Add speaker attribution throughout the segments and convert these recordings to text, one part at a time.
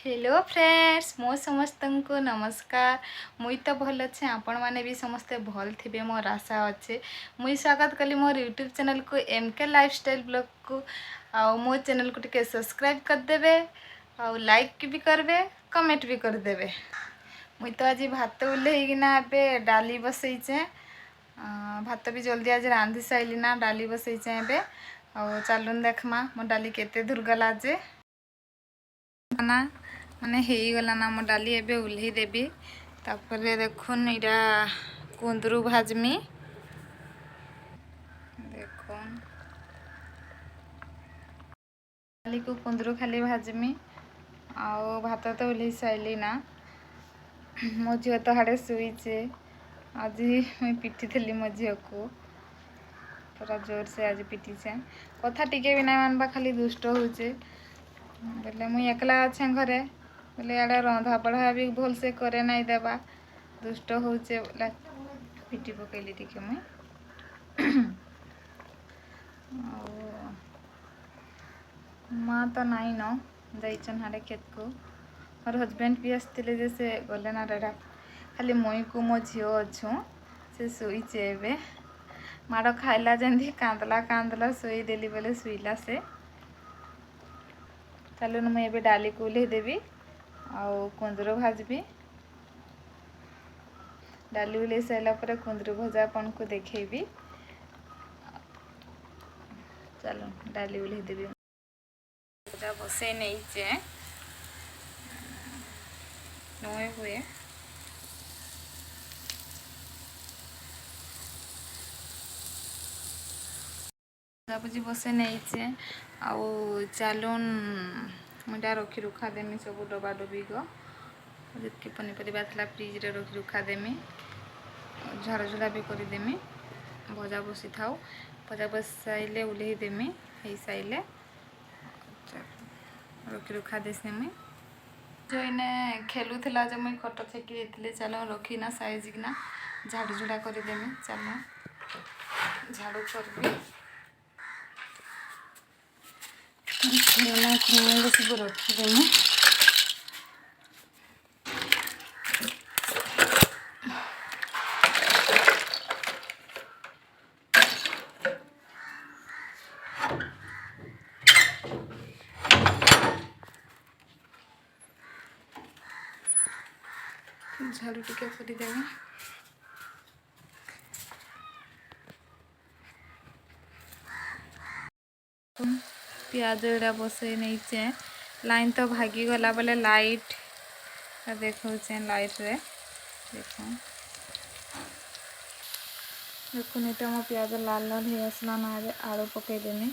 Speaker 1: Hello friends मो समस्त को नमस्कार। मुई तो भल अच्छे आपण मैंने भी समस्ते भल थे मोर आशा अच्छे। मुई स्वागत कली मोर यूट्यूब चैनल को एमके लाइफस्टाइल ब्लॉग को। मो चैनल को टिके सब्सक्राइब करदे और लाइक भी करबे कमेंट भी करदे। मुई तो आज भात उल्लेकिना ए डाली बसईचे। भात भी जल्दी आज रांधि साइली ना डाली बसईचे ए। चलून देखमा मो डाली केते दूर गला जे ना माने गला ना मो डाली एबे उल्ही देबी। तापरे देखुन इरा कुंदरू भाजमी देखुन डाली को कुंदरू खाली भाजमी। आओ भात तो उल्ही साइली ना मो झील तो हाड़े शुचे। आज मुई पिटी थी मो झील को पूरा जोर से आज पिटीचे। कथा टिके भी ना मानबा खाली दुष्ट होचे बोले मुई एकला अच्छे घरे बोले आड़े रंधा पढ़ा भी भल से करे नहीं देबा दुष्ट होचे बोला पिटी पकईली टिके मुई। माँ तो नाई न जाइछन हाड़े खेत को। मोर हजबैंड भी आसते जैसे गले ना रेडा खाली मुई को मो झील अच्छु से शुचे एबे माड़ खाइला जमी कांदला कांदला शुई देली बोले शुइला से। चलून मुझे एबे डाली को उल्हे देवी आउ कुंदरू भाजबी। डाली उल्हे सारा पर कुंदरू भजा आपन को देखेबी। चलो डाली उल्हे देवी भजा बसई नहीं नुए हुए भजाभुजी बसई नहीं आउ चलून मुझा रखी रुखा देमी सब डबा डुबी को जितकी पनीपरिया था फ्रिज रे रखी रुखा देमी झाड़झुड़ा भी करदेमी। भजा बसी था भजा बस साइले उल्हे देमी हो साइले रखी रुखा देसी मुई जो इने खेलुला जो मुई खट छेकी देती चलो रखीना साइज किना झाड़झुड़ा करदेमी। चलो झाड़ू करबी खेलना खेलने सब रखीदेमी। झाड़ू टिके करदेमी। प्याज एड़ा बसई नहीं लाइन तो भागी गला बोले लाइट देखा लाइट रे देख देखुन ये मो प्याज लाल लाल हो आसला ना आलू पकईदेमी।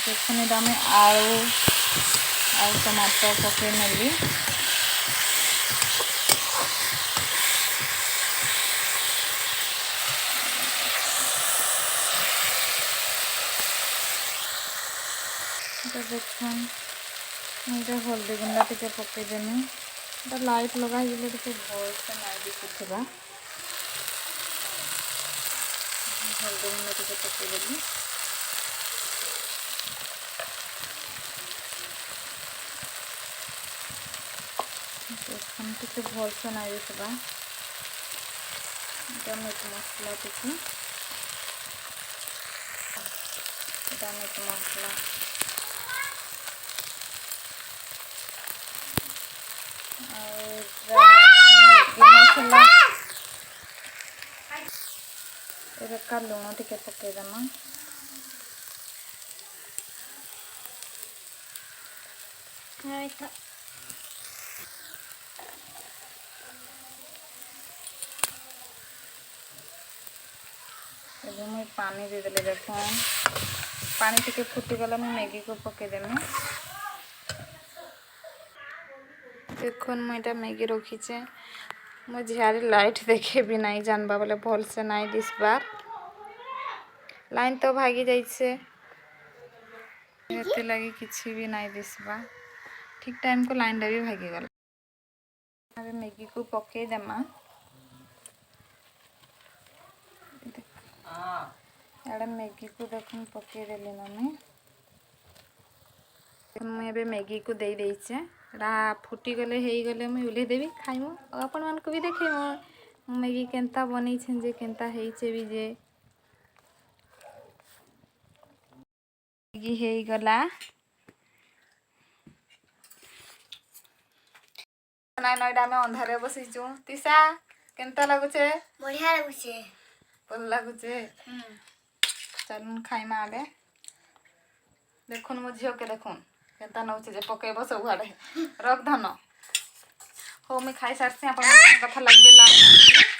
Speaker 1: देखुन ये आलू और टमाटर पकई नेली देखुन मुझे हल्दी गुंडा टे पकईदेमी। लाइट लगा टे भल से नाई दिखुवा हल्दी गुंडा टे पकईदेली। देखुन टे भल से नाई दिखुवा मीट मसला टे मीट मसला मसला एका लुण टे पकईदमा। मुझे पानी देदेली देख पानी टिके फुटीगला मुझे मैगी को पकईदेमी। देखुन मुझे मैगी रखीचे मो झियारी लाइट देखे भी नहीं जानबा बोले भल से नहीं दिसबार लाइन तो भागी जाइए लगी किसी भी नहीं दिसबा ठीक टाइम को लाइन भी भागी गला। अबे मैगी को पकई देमा मैगी को देखुन पकई देली ना मुई मुझे एबे मैगी को दे देचे फुटी गले हे गले मुझे उल्हे देवी खाइमु आपण मान को भी देखेमु मैगी केनता बनै छन जे केनता हेइचे भी जे मैगी हे गला ना नयडा में अंधारे बसिचु तिसा केनता लागुचे
Speaker 2: बढ़िया लगुचे
Speaker 1: भल लागुचे चल खाइमा आगे देखुन मो झील के देखुन केनता नौचे जे पकेब सब आड़े रख धन हो मैं खाई सारसी आप कथा लगे लाइन